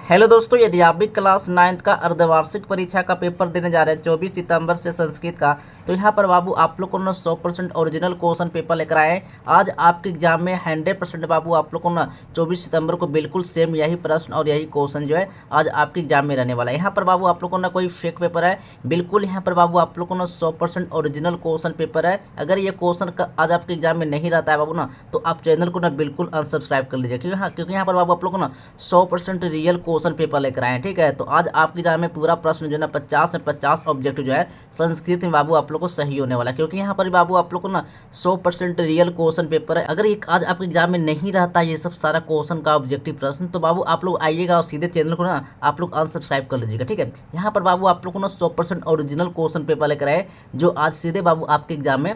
Hello दोस्तों, यदि आप भी क्लास 9th का अर्धवार्षिक परीक्षा का पेपर देने जा रहे हैं 24 सितंबर से संस्कृत का, तो यहाँ पर बाबू आप लोग को ना 100% ओरिजिनल क्वेश्चन पेपर लेकर आए हैं। आज आपके एग्जाम में 100% बाबू आप लोग को ना 24 सितंबर को बिल्कुल सेम यही प्रश्न और यही क्वेश्चन जो है आज आपके एग्जाम में रहने वाला है। यहाँ पर बाबू आप लोग को ना कोई फेक पेपर है, बिल्कुल यहाँ पर बाबू आप लोग को ना 100% ओरिजिनल क्वेश्चन पेपर है। अगर ये क्वेश्चन आज आपके एग्जाम में नहीं रहता है बाबू ना, तो आप चैनल को ना बिल्कुल अनसब्सक्राइब कर लीजिए, क्योंकि यहाँ पर बाबू आप लोग को ना 100% रियल क्वेश्चन पेपर लेकर आए हैं। ठीक है, तो आज आपके एग्जाम में पूरा प्रश्न जो है ना 50 में 50 ऑब्जेक्टिव जो है संस्कृत में बाबू आप लोग को सही होने वाला है, क्योंकि यहाँ पर बाबू आप लोग को ना 100% रियल क्वेश्चन पेपर है। अगर एक आज आपके एग्जाम में नहीं रहता ये सब सारा क्वेश्चन का ऑब्जेक्टिव प्रश्न, तो बाबू आप लोग आइएगा और सीधे चैनल को ना आप लोग अनसब्सक्राइब कर लीजिएगा। ठीक है, यहाँ पर बाबू आप लोग को ना 100% ओरिजिनल क्वेश्चन पेपर लेकर आए, जो आज सीधे बाबू आपके एग्जाम में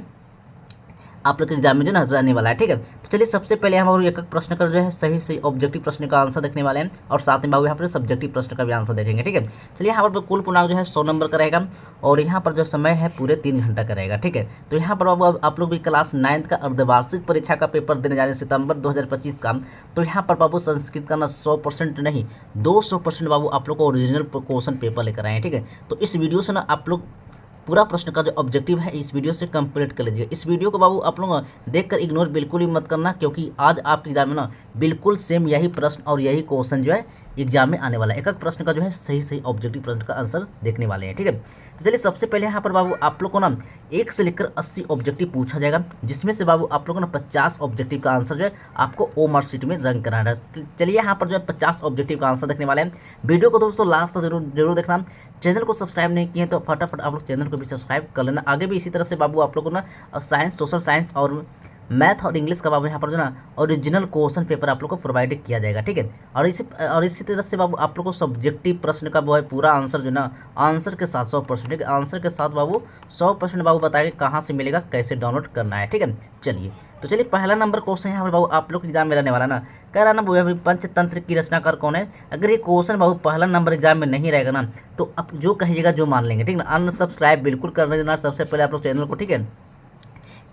आप लोग के एग्जाम में जो ना रहने वाला है। ठीक है, तो चलिए सबसे पहले हम एक एक प्रश्न का जो है सही सही ऑब्जेक्टिव प्रश्न का आंसर देखने वाले हैं, और साथ में बाबू यहाँ पर सब्जेक्टिव प्रश्न का भी आंसर देखेंगे। ठीक है, चलिए यहाँ पर कुल पूर्णांक जो है 100 नंबर का रहेगा, और यहाँ पर जो समय है पूरे 3 घंटा का रहेगा। ठीक है, तो यहाँ पर बाबू आप लोग भी क्लास 9th का अर्धवार्षिक परीक्षा का पेपर देने जा रहे हैं सितंबर 2025 का, तो यहाँ पर बाबू संस्कृत का ना 100% नहीं 200% बाबू आप लोग को ओरिजिनल क्वेश्चन पेपर लेकर आए हैं। ठीक है, तो इस वीडियो से ना आप लोग पूरा प्रश्न का जो ऑब्जेक्टिव है इस वीडियो से कंप्लीट कर लीजिएगा। इस वीडियो को बाबू आप लोग देखकर इग्नोर बिल्कुल भी मत करना, क्योंकि आज आपके एग्जाम में ना बिल्कुल सेम यही प्रश्न और यही क्वेश्चन जो है एग्जाम में आने वाला है। एक एक प्रश्न का जो है सही सही ऑब्जेक्टिव प्रश्न का आंसर देखने वाले हैं। ठीक है, तो चलिए सबसे पहले यहाँ पर बाबू आप लोग को ना 1 से लेकर 80 ऑब्जेक्टिव पूछा जाएगा, जिसमें से बाबू आप लोग को ना 50 ऑब्जेक्टिव का आंसर जो है आपको ओ मार्क शीट में रंग कराना है। तो चलिए यहाँ पर जो है 50 ऑब्जेक्टिव का आंसर देखने वाले हैं। वीडियो को दोस्तों लास्ट तक जरूर देखना। चैनल को सब्सक्राइब नहीं किए तो फटाफट आप लोग चैनल को भी सब्सक्राइब कर लेना। आगे भी इसी तरह से बाबू आप लोग को ना साइंस, सोशल साइंस और मैथ और इंग्लिश का बाबू यहाँ पर जो ना ओरिजिनल क्वेश्चन पेपर आप लोग को प्रोवाइड किया जाएगा। ठीक है, और इसी तरह से बाबू आप लोग को सब्जेक्टिव प्रश्न का वो है पूरा आंसर जो ना आंसर के साथ 100%। ठीक है, आंसर के साथ बाबू 100% बाबू बताएंगे कहाँ से मिलेगा, कैसे डाउनलोड करना है। ठीक है, चलिए तो चलिए पहला नंबर क्वेश्चन यहाँ पर बाबू आप लोग एग्जाम में रहने वाला ना, कह रहा ना वो पंचतंत्र की रचनाकार कौन है। अगर ये क्वेश्चन बाबू पहला नंबर एग्जाम में नहीं रहेगा ना, तो आप जो कहिएगा जो मान लेंगे। ठीक है ना, अनसब्सक्राइब बिल्कुल कर देना सबसे पहले आप लोग चैनल को। ठीक है,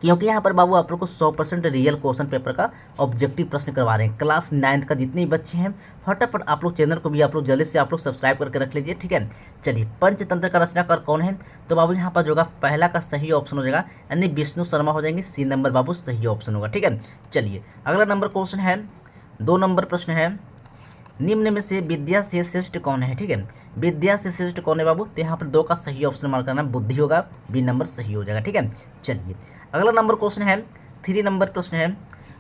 क्योंकि यहाँ पर बाबू आप लोग को 100% रियल क्वेश्चन पेपर का ऑब्जेक्टिव प्रश्न करवा रहे हैं। क्लास 9th का जितने बच्चे हैं फटाफट आप लोग चैनल को भी आप लोग जल्दी से आप लोग सब्सक्राइब करके रख लीजिए। ठीक है, चलिए पंचतंत्र का रचनाकार कौन है, तो बाबू यहाँ पर जो होगा पहला का सही ऑप्शन हो जाएगा, यानी विष्णु शर्मा हो जाएंगे। सी नंबर बाबू सही ऑप्शन होगा। ठीक है, चलिए अगला नंबर क्वेश्चन है, 2 नंबर प्रश्न है, निम्न में से विद्या से श्रेष्ठ कौन है। ठीक है, विद्या से श्रेष्ठ कौन है बाबू, तो यहाँ पर 2 का सही ऑप्शन मार्क करना, बुद्धि होगा, बी नंबर सही हो जाएगा। ठीक है, चलिए अगला नंबर क्वेश्चन है, 3 नंबर प्रश्न है,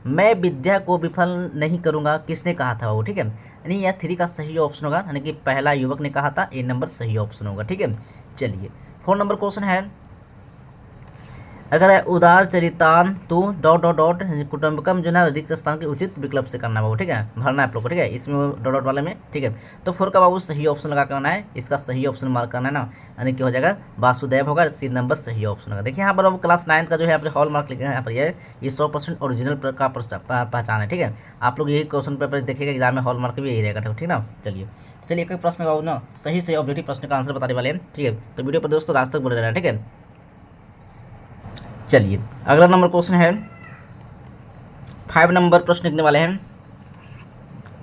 मैं विद्या को विफल नहीं करूंगा किसने कहा था वो। ठीक है, यानी यह 3 का सही ऑप्शन होगा, यानी कि पहला युवक ने कहा था, ए नंबर सही ऑप्शन होगा। ठीक है, चलिए 4 नंबर क्वेश्चन है, अगर है उदार चरितान तो डॉट डॉट डॉट कुटुंबकम जो है रिक्त स्थान के उचित विकल्प से करना बाबू। ठीक है, भरना है आप लोग को। ठीक है, इसमें डॉट डॉट वाले में। ठीक है, तो 4 का बाबू सही ऑप्शन लगा करना है, इसका सही ऑप्शन मार्क करना है ना, यानी कि हो जाएगा वासुदेव होगा, सी नंबर सही ऑप्शन होगा। देखिए यहाँ पर बाबू क्लास 9th का जो है यहाँ पर हॉल मार्क लिखे हैं, यहाँ पर ये 100% ओरिजिनल का पहचान है। ठीक है, आप लोग यही क्वेश्चन पेपर देखिएगा एग्जाम में हॉल मार्क भी यही रहेगा। ठीक ना, चलिए एक प्रश्न बाबू ना सही सही ऑब्जेक्टिव प्रश्न का आंसर बताने वाले हैं। ठीक है, तो वीडियो पर दोस्तों लास्ट तक बने रहना। ठीक है, चलिए अगला नंबर क्वेश्चन है, 5 नंबर प्रश्न लिखने वाले हैं,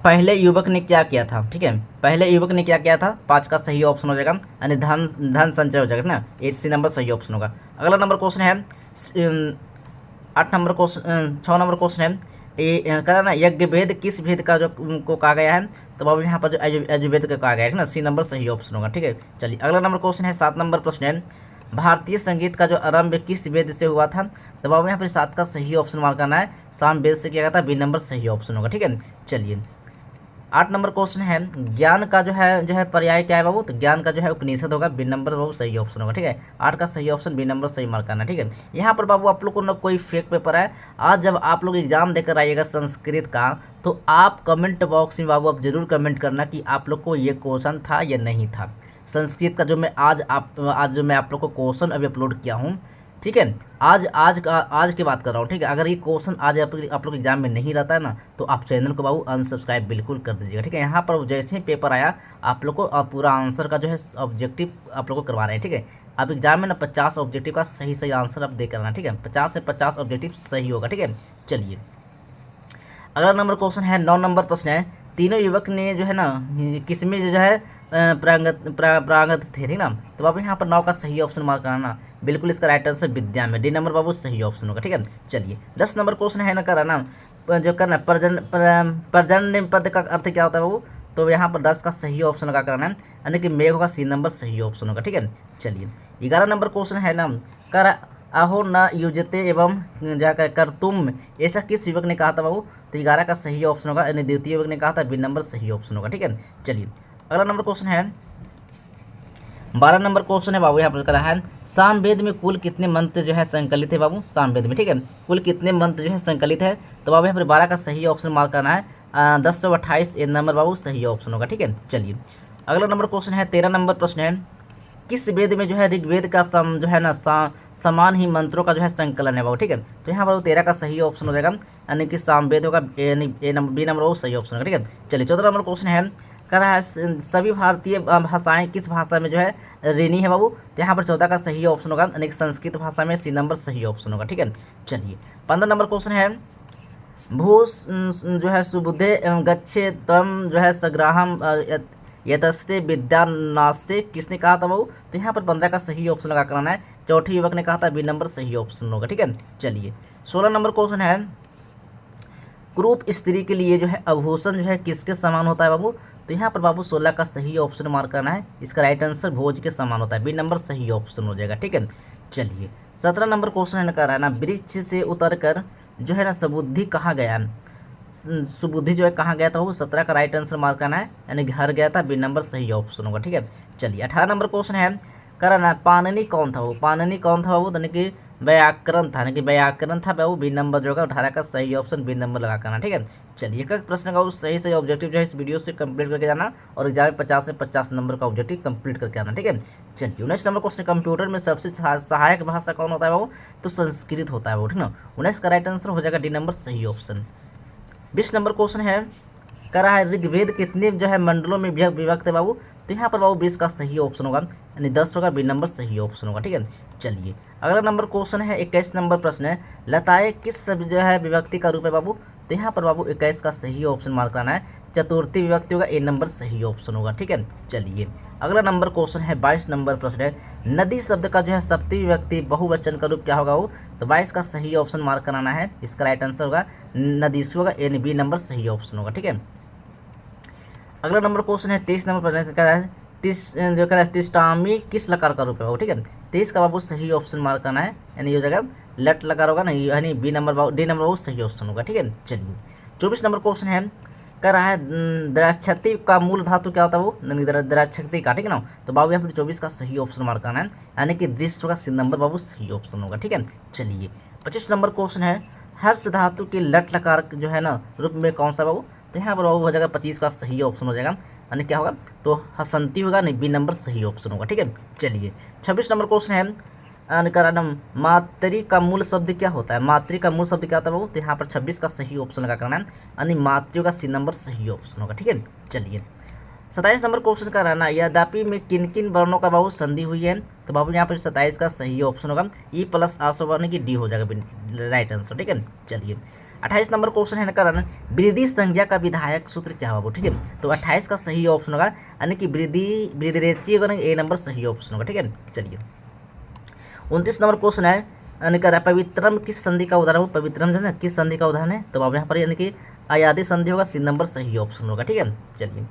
पहले युवक ने क्या किया था। ठीक है, पहले युवक ने क्या किया था, 5 का सही ऑप्शन हो जाएगा, यानी धन संचय हो जाएगा ना, 8 नंबर सही ऑप्शन होगा। अगला नंबर क्वेश्चन है 8 नंबर क्वेश्चन, 6 नंबर क्वेश्चन है, ये कह ना यज्ञ भेद किस भेद का जो को कहा गया है, तो बाबू यहाँ पर जो यजुर्वेद का कहा गया है ना, सी नंबर सही ऑप्शन होगा। ठीक है, चलिए अगला नंबर क्वेश्चन है, 7 नंबर प्रश्न है, भारतीय संगीत का जो आरंभ किस वेद से हुआ था, तो बाबू यहाँ पर 7 का सही ऑप्शन मार्क करना है, साम वेद से किया गया था, बी नंबर सही ऑप्शन होगा। ठीक है, चलिए 8 नंबर क्वेश्चन है, ज्ञान का जो है पर्याय क्या है बाबू, तो ज्ञान का जो है उपनिषद होगा, बी नंबर बाबू सही ऑप्शन होगा। ठीक है, 8 का सही ऑप्शन बी नंबर सही मार्क करना है। ठीक है, यहाँ पर बाबू आप लोग को ना कोई फेक पेपर है। आज जब आप लोग एग्जाम देकर आइएगा संस्कृत का, तो आप कमेंट बॉक्स में बाबू आप जरूर कमेंट करना कि आप लोग को ये क्वेश्चन था या नहीं था संस्कृत का, जो मैं आज जो मैं आप लोग को क्वेश्चन अभी अपलोड किया हूँ। ठीक है, आज की बात कर रहा हूँ। ठीक है, अगर ये क्वेश्चन आज आप लोग एग्जाम में नहीं रहता है ना, तो आप चैनल को बाबू अनसब्सक्राइब बिल्कुल कर दीजिएगा। ठीक है, यहाँ पर जैसे ही पेपर आया आप लोग को पूरा आंसर का जो है ऑब्जेक्टिव आप लोग को करवा रहे हैं। ठीक है, आप एग्जाम में ना 50 ऑब्जेक्टिव का सही सही आंसर आप दे करना। ठीक है, 50 से 50 ऑब्जेक्टिव सही होगा। ठीक है, चलिए अगला नंबर क्वेश्चन है, 9 नंबर प्रश्न है, तीनों युवक ने जो है ना किसमें जो है प्रांगत थे, ठीक ना। तो बाबू यहाँ पर 9 का सही ऑप्शन मार्क कराना, बिल्कुल इसका राइट आंसर विद्या में, डी नंबर बाबू सही ऑप्शन होगा, ठीक है। चलिए 10 नंबर क्वेश्चन है ना कराना जो करना पर्जन्य पद का अर्थ क्या होता है बाबू, तो यहाँ पर 10 का सही ऑप्शन लगा करना है, यानी कि मेघ होगा सी नंबर सही ऑप्शन होगा, ठीक है। चलिए 11 नंबर क्वेश्चन है ना कर अहो न युजते एवं जाकर कर तुम, ऐसा किस युवक ने कहा था बाबू, तो 11 का सही ऑप्शन होगा, यानी द्वितीय युवक ने कहा था, बी नंबर सही ऑप्शन होगा, ठीक है। चलिए अगला नंबर क्वेश्चन है 12 नंबर क्वेश्चन है बाबू, यहाँ पर करा है सामवेद में कुल कितने मंत्र जो है संकलित है बाबू, सामवेद में, ठीक है, कुल कितने मंत्र जो है संकलित है, तो बाबू यहाँ पर 12 का सही ऑप्शन मार्क करना है, 1028 ए नंबर बाबू सही ऑप्शन होगा, ठीक है। चलिए अगला नंबर क्वेश्चन है 13 नंबर प्रश्न है किस वेद में जो है ऋग्वेद का जो है ना समान ही मंत्रों का जो है संकलन है बाबू, ठीक है। तो यहाँ पर 13 का सही ऑप्शन हो जाएगा, यानी कि सामवेद होगा, यानी ए नंबर बी नंबर वो सही ऑप्शन होगा, ठीक है। चलिए 14 नंबर क्वेश्चन है कह रहा है सभी भारतीय भाषाएं किस भाषा में जो है ऋणी है बाबू, तो यहाँ पर 14 का सही ऑप्शन होगा, यानी कि संस्कृत भाषा में सी नंबर सही ऑप्शन होगा, ठीक है। चलिए 15 नंबर क्वेश्चन है भू जो है सुबुद्धे गच्छे तम जो है सग्राहम यतस्ते विद्या नास्ते, किसने कहा था बाबू, तो यहाँ पर 15 का सही ऑप्शन लगा कराना है, चौथे युवक ने कहा था, बी नंबर सही ऑप्शन होगा, ठीक है। चलिए 16 नंबर क्वेश्चन है कुरूप स्त्री के लिए जो है आभूषण जो है किसके समान होता है बाबू, तो यहाँ पर बाबू 16 का सही ऑप्शन मार्क करना है, इसका राइट आंसर भोज के समान होता है, बी नंबर सही ऑप्शन हो जाएगा, ठीक है। चलिए 17 नंबर क्वेश्चन है कह रहा है ना वृक्ष से उतर कर जो है ना सुबुद्धि कहाँ गया, सुबुद्धि जो है कहाँ गया था वो, 17 का राइट आंसर मार्क करना है, यानी घर गया था, बी नंबर सही ऑप्शन होगा, ठीक है। चलिए 18 नंबर क्वेश्चन है कह रहा है पाणिनि कौन था वो, पाणिनि कौन था बाबू, यानी कि व्याकरण था, यानी कि व्याकरण था बाबू, बी नंबर जो होगा 18 का सही ऑप्शन बी नंबर लगा करना, ठीक है। चलिए एक प्रश्न का सही सही ऑब्जेक्टिव जो है इस वीडियो से कंप्लीट करके जाना, और एग्जाम में 50 से 50 नंबर का ऑब्जेक्टिव कंप्लीट करके आना, ठीक है। चलिए 19 नंबर क्वेश्चन कंप्यूटर में सबसे सहायक भाषा कौन होता है बाबू, तो संस्कृत होता है वो, ठीक ना। 19 का राइट आंसर हो जाएगा डी नंबर सही ऑप्शन। 20 नंबर क्वेश्चन है कह रहा है ऋग्वेद कितने जो है मंडलों में विभक्त है बाबू, तो यहाँ पर बाबू 20 का सही ऑप्शन होगा, यानी 10 होगा, बी नंबर सही ऑप्शन होगा, ठीक है। चलिए अगला नंबर क्वेश्चन है 21 नंबर प्रश्न है लताएं किस शब्द जो है विभक्ति का रूप है बाबू, तो यहाँ पर बाबू 21 का सही ऑप्शन मार्क करना है, चतुर्थी विभक्ति होगा, ए नंबर सही ऑप्शन होगा, ठीक है। चलिए अगला नंबर क्वेश्चन है 22 नंबर प्रश्न है नदी शब्द का जो है सप्तमी विभक्ति बहुवचन का रूप क्या होगा वो, तो 22 का सही ऑप्शन मार्क कराना है, इसका राइट आंसर होगा नदीसु होगा, यानी बी नंबर सही ऑप्शन होगा, ठीक है। अगला नंबर क्वेश्चन है 23 नंबर प्रश्न कह रहा है जो कह रहा है तिष्टामी किस लकार का रूप है, ठीक है। 23 का बाबू सही ऑप्शन मार्क करना है, यानी ये जगह लट लकार होगा ना, यानी बी नंबर बाबू डी नंबर बाबू सही ऑप्शन होगा, ठीक है। चलिए 24 नंबर क्वेश्चन है कह रहा है द्राक्षति का मूल धातु क्या होता है वो, द्राक्षति का, ठीक है ना। तो बाबू यहाँ पर 24 का सही ऑप्शन मार्क करना है, यानी कि दृश्य होगा सी नंबर बाबू सही ऑप्शन होगा, ठीक है। चलिए 25 नंबर क्वेश्चन है हर्ष धातु के लट लकार जो है ना रूप में कौन सा बाबू, तो यहाँ पर बाबू हो जाएगा 25 का सही ऑप्शन हो जाएगा, यानी क्या होगा, तो हसंती होगा, नहीं बी नंबर सही ऑप्शन होगा, ठीक है। चलिए 26 नंबर क्वेश्चन है मातृ का मूल शब्द क्या होता है, मातृ का मूल शब्द क्या होता है बाबू, तो यहाँ पर 26 का सही ऑप्शन लगा करना है, यानी मातृ का सी नंबर सही ऑप्शन होगा, ठीक है। चलिए 27 नंबर क्वेश्चन का रहना यद्यपि में किन किन वर्णों का बाबू संधि हुई है, तो बाबू यहाँ पर 27 का सही ऑप्शन होगा ई प्लस आसो वर्ण की डी हो जाएगा राइट आंसर, ठीक है। चलिए 28 नंबर क्वेश्चन है कारण वृद्धि संज्ञा का विधायक सूत्र क्या होगा, ठीक है। तो 28 का सही ऑप्शन होगा, यानी कि वृद्धि रेची होगा, ए नंबर सही ऑप्शन होगा, ठीक है। चलिए 29 नंबर क्वेश्चन है यानी कह रहा है पवित्रम किस संधि का उदाहरण, पवित्रम जो है ना किस संधि का उदाहरण है, तो बाबू यहाँ पर यानी कि आयादी संधि होगा, सी नंबर सही ऑप्शन होगा, ठीक है। चलिए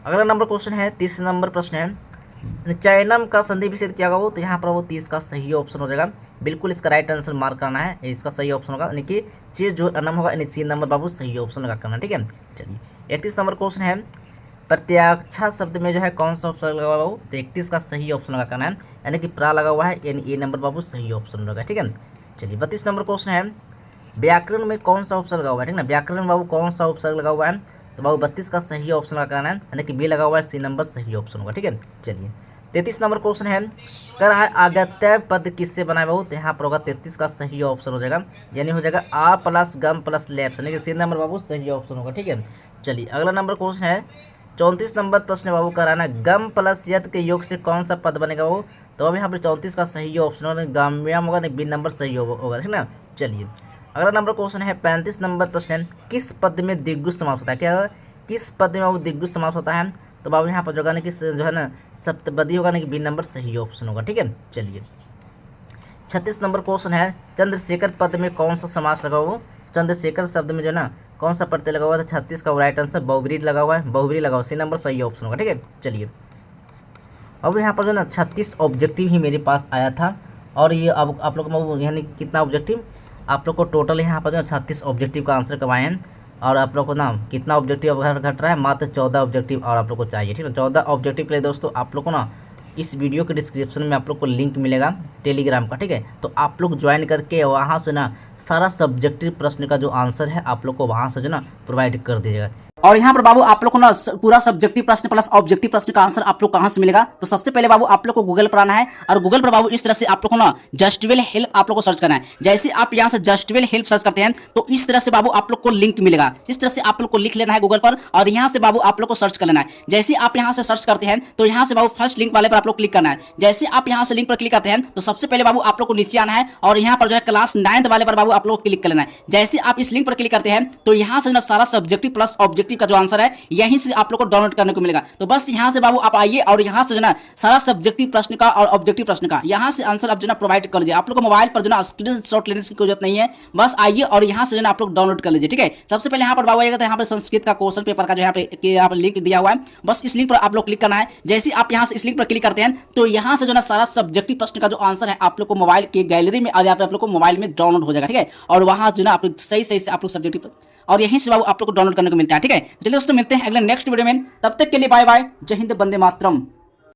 अगला नंबर क्वेश्चन है 30 नंबर प्रश्न है चयनम का संधि विच्छेद क्या होगा, तो यहाँ पर वो 30 का सही ऑप्शन हो जाएगा, बिल्कुल इसका राइट आंसर मार्क करना है, इसका सही ऑप्शन होगा, यानी कि चीज जो अनम होगा, यानी सी नंबर बाबू सही ऑप्शन लगा करना, ठीक है। चलिए 31 नंबर क्वेश्चन है प्रत्याक्षा शब्द में जो है कौन सा ऑप्शन लगा हुआ बाबू, तो 31 का सही ऑप्शन लगा करना है, यानी कि प्रा लगा हुआ है, यानी ए नंबर बाबू सही ऑप्शन लगा, ठीक है। चलिए 32 नंबर क्वेश्चन है व्याकरण में कौन सा ऑप्शन लगा हुआ है, ठीक है ना, व्याकरण में बाबू कौन सा ऑप्शन लगा हुआ है, तो बाबू 32 का सही ऑप्शन लगा करना है, यानी कि बी लगा हुआ है, सी नंबर सही ऑप्शन होगा, ठीक है। चलिए 33 नंबर क्वेश्चन है कह रहा है आगत्य पद किससे बनाए बाबू, तो यहाँ पर होगा 33 का सही ऑप्शन हो जाएगा, यानी हो जाएगा आ प्लस गम प्लस लैप्स, यानी कि सी नंबर बाबू सही ऑप्शन होगा, ठीक है। चलिए अगला नंबर क्वेश्चन है 34 नंबर प्रश्न बाबू कह रहा है गम प्लस यद के योग से कौन सा पद बनेगा बाबू, तो अब यहाँ पर 34 का सही ऑप्शन होगा, गाम्याम होगा, बी नंबर सही होगा, ठीक ना। चलिए अगला नंबर क्वेश्चन है 35 नंबर प्रश्न है किस पद में द्विगु समास होता है, क्या किस पद में बाबू द्विगु समास होता है? तो बाबू यहाँ पर जो होगा ना कि जो है ना सप्तपदी होगा ना कि बी नंबर सही ऑप्शन होगा। ठीक है, चलिए 36 नंबर क्वेश्चन है, चंद्रशेखर पद में कौन सा समास लगा हुआ? चंद्रशेखर शब्द में जो है ना कौन सा प्रत्यय लगा हुआ है? 36 का राइट आंसर बहुब्रीहि लगा हुआ है, बहुब्रीहि लगा हुआ, सी नंबर सही ऑप्शन होगा। ठीक है, चलिए अब यहाँ पर जो है ना 36 ऑब्जेक्टिव ही मेरे पास आया था, और ये अब आप लोग को यानी कितना ऑब्जेक्टिव आप लोग को टोटल यहाँ पर जो है 36 ऑब्जेक्टिव का आंसर करवाए हैं, और आप लोग को ना कितना ऑब्जेक्टिव अब घट रहा है? मात्र 14 ऑब्जेक्टिव और आप लोग को चाहिए। ठीक है, 14 ऑब्जेक्टिव के लिए दोस्तों आप लोग को ना इस वीडियो के डिस्क्रिप्शन में आप लोग को लिंक मिलेगा टेलीग्राम का। ठीक है, तो आप लोग ज्वाइन करके वहाँ से ना सारा सब्जेक्टिव प्रश्न का जो आंसर है आप लोग को वहाँ से जो ना प्रोवाइड कर दीजिएगा। और यहाँ पर बाबू आप लोग को ना पूरा सब्जेक्टिव प्रश्न प्लस ऑब्जेक्टिव प्रश्न का आंसर आप लोग कहाँ से मिलेगा? तो सबसे पहले बाबू आप लोग को गूगल पर आना है, और गूगल पर बाबू इस तरह से आप लोग को ना जस्टवेल हेल्प आप लोग को सर्च करना है। जैसे आप यहाँ से जस्टवेल हेल्प सर्च करते हैं तो इस तरह से बाबू आप लोग को लिंक मिलेगा। इस तरह से आप लोग को लिख लेना है गूगल पर, और यहाँ से बाबू आप लोग को सर्च कर लेना है। जैसे आप यहाँ से सर्च करते हैं तो यहाँ से बाबू फर्स्ट लिंक वाले पर आप लोग क्लिक करना है। जैसे आप यहाँ से लिंक पर क्लिक करते हैं तो सबसे पहले बाबू आप लोग को नीचे आना है, और यहाँ पर जो है क्लास 9th वाले पर बाबू आप लोग क्लिक कर लेना है। जैसे आप इस लिंक पर क्लिक करते हैं तो यहाँ से ना सारा सब्जेक्टिव प्लस ऑब्जेक्टिव का जो आंसर है यहीं से आप लोग को डाउनलोड करने को मिलेगा। तो बस यहाँ से बाबू आप आइए, और यहाँ से जो ना सारा सब्जेक्टिव प्रश्न का और ऑब्जेक्टिव प्रश्न का यहाँ से आंसर आप जो ना प्रोवाइड कर लीजिए। आप लोग को मोबाइल पर जो ना स्क्रीनशॉट लेने की जरूरत नहीं है, बस आइए और यहाँ से जो ना आप लोग डाउनलोड कर लीजिए। ठीक है, सबसे पहले यहाँ पर बाबू आइएगा तो यहाँ पर संस्कृत का क्वेश्चन पेपर का जो यहाँ पे लिंक दिया हुआ है, बस इस लिंक पर आप लोग क्लिक करना है। जैसे आप यहाँ से इस लिंक पर क्लिक करते हैं तो यहाँ से जो ना सारा सब्जेक्टिव प्रश्न का जो आंसर है आप लोग को मोबाइल के गैलरी में और आप लोग को मोबाइल में डाउनलोड हो जाएगा। ठीक है, और वहाँ जो ना आप लोग सही से आप लोग सब्जेक्टिव और यहीं से बाबू आप लोग को डाउनलोड करने को मिलता है। ठीक है, तो चलिए दोस्तों मिलते हैं अगले नेक्स्ट वीडियो में, तब तक के लिए बाय बाय, जय हिंद, वंदे मातरम।